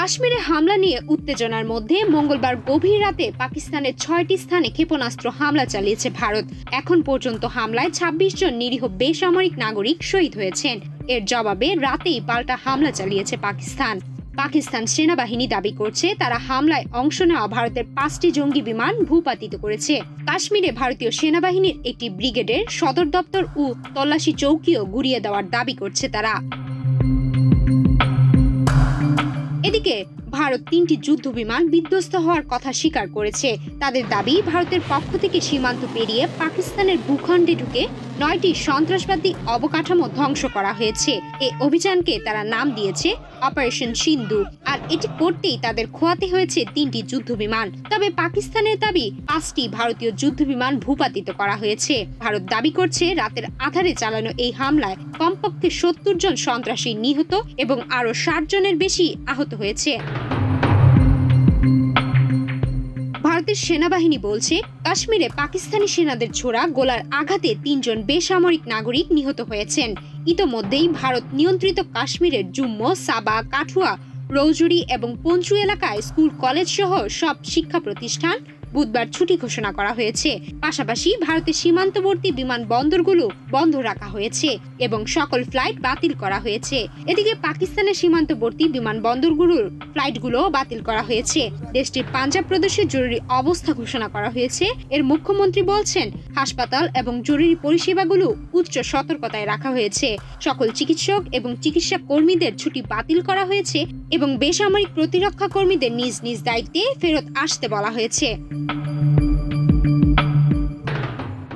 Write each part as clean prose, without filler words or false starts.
কাশ্মীরে হামলা নিয়ে উত্তেজনার মধ্যে মঙ্গলবার গভীর রাতে পাকিস্তানের ৬টি স্থানে ক্ষেপণাস্ত্র হামলা চালিয়েছে ভারত। এখন পর্যন্ত হামলায় ২৬ জন নিরীহ বেসামরিক নাগরিক শহীদ হয়েছেন। এর জবাবে রাতেই পাল্টা হামলা চালিয়েছে পাকিস্তান সেনাবাহিনী দাবি করছে তারা হামলায় অংশ নেওয়া ভারতের ৫টি জঙ্গি বিমান ভূপাতিত করেছে। কাশ্মীরে ভারতীয় সেনাবাহিনীর একটি ব্রিগেডের সদর দপ্তর ও তল্লাশি চৌকিও গুড়িয়ে দেওয়ার দাবি করছে তারা। এদিকে ভারত ৩টি যুদ্ধ বিমান বিধ্বস্ত হওয়ার কথা স্বীকার করেছে। তাদের দাবি, ভারতের পক্ষ থেকে সীমান্ত পেরিয়ে পাকিস্তানের ভূখণ্ডে ঢুকে ৯টি সন্ত্রাসবাদী অবকাঠামো ধ্বংস করা হয়েছে। এই অভিযানকে তারা নাম দিয়েছে অপারেশন সিন্ধু, আর এটি করতেই তাদের খোয়াতে হয়েছে ৩টি যুদ্ধ বিমান। তবে পাকিস্তানের দাবি ৫টি ভারতীয় যুদ্ধ বিমান ভূপাতিত করা হয়েছে। ভারত দাবি করছে রাতের আধারে চালানো এই হামলায় কমপক্ষে ৭০ জন সন্ত্রাসী নিহত এবং আরও ৬০ জনের বেশি আহত হয়েছে। ভারতের সেনাবাহিনী বলছে, কাশ্মীরে পাকিস্তানি সেনাদের ছোড়া গোলার আঘাতে ৩ জন বেসামরিক নাগরিক নিহত হয়েছেন। ইতোমধ্যেই ভারত নিয়ন্ত্রিত কাশ্মীরের জম্মু, সাবা, কাঠুয়া, রৌজুরি এবং পঞ্চু এলাকায় স্কুল, কলেজ সহ সব শিক্ষা প্রতিষ্ঠান বুধবার ছুটি ঘোষণা করা হয়েছে। পাশাপাশি ভারতের সীমান্তবর্তী বিমানবন্দরগুলো বন্ধ রাখা হয়েছে এবং সকল ফ্লাইট বাতিল করা হয়েছে। এদিকে পাকিস্তানের সীমান্তবর্তী বিমানবন্দরগুলোর ফ্লাইটগুলো বাতিল করা হয়েছে। দেশটির পাঞ্জাব প্রদেশে জরুরি অবস্থা ঘোষণা করা হয়েছে। এর মুখ্যমন্ত্রী বলছেন, হাসপাতাল এবং জরুরি পরিষেবাগুলো উচ্চ সতর্কতায় রাখা হয়েছে। সকল চিকিৎসক এবং চিকিৎসা কর্মীদের ছুটি বাতিল করা হয়েছে এবং বেসামরিক প্রতিরক্ষা কর্মীদের নিজ নিজ দায়িত্বে ফেরত আসতে বলা হয়েছে।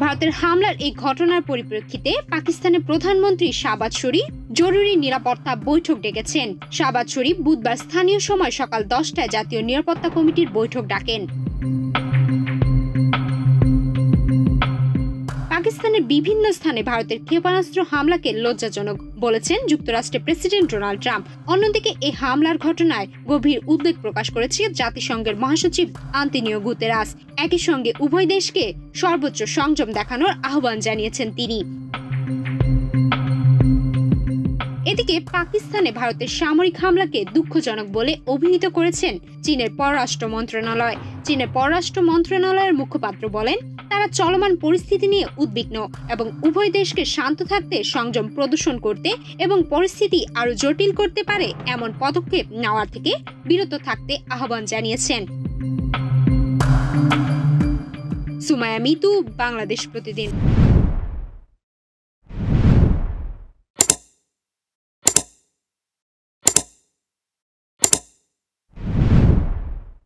ভারতের হামলার এই ঘটনার পরিপ্রেক্ষিতে পাকিস্তানের প্রধানমন্ত্রী শাহবাজ শরীফ জরুরি নিরাপত্তা বৈঠক ডেকেছেন। শাহবাজ শরীফ বুধবার স্থানীয় সময় সকাল ১০টায় জাতীয় নিরাপত্তা কমিটির বৈঠক ডাকেন। পাকিস্তানের বিভিন্ন স্থানে ভারতের ক্ষেপণাস্ত্র হামলাকে লজ্জাজনক বলেছেন যুক্তরাষ্ট্রের প্রেসিডেন্ট ডোনাল্ড ট্রাম্প। অন্যদিকে এই হামলার ঘটনায় গভীর উদ্বেগ প্রকাশ করেছে জাতিসংঘের মহাসচিব আন্তোনিও গুতেরাস। একই সঙ্গে উভয় দেশকে সর্বোচ্চ সংযম দেখানোর আহ্বান জানিয়েছেন তিনি। এদিকে পাকিস্তানে ভারতের সামরিক হামলাকে দুঃখজনক বলে অভিহিত করেছেন চীনের পররাষ্ট্র মন্ত্রণালয়। চীনের পররাষ্ট্র মন্ত্রণালয়ের মুখপাত্র বলেন, তারা চলমান পরিস্থিতি নিয়ে উদ্বিগ্ন এবং উভয় দেশকে শান্ত থাকতে, সংযম প্রদর্শন করতে এবং পরিস্থিতি আরো জটিল করতে পারে এমন পদক্ষেপ নেওয়ার থেকে বিরত থাকতে আহ্বান জানিয়েছেন। সুমাইয়া মিতু, বাংলাদেশ প্রতিদিন।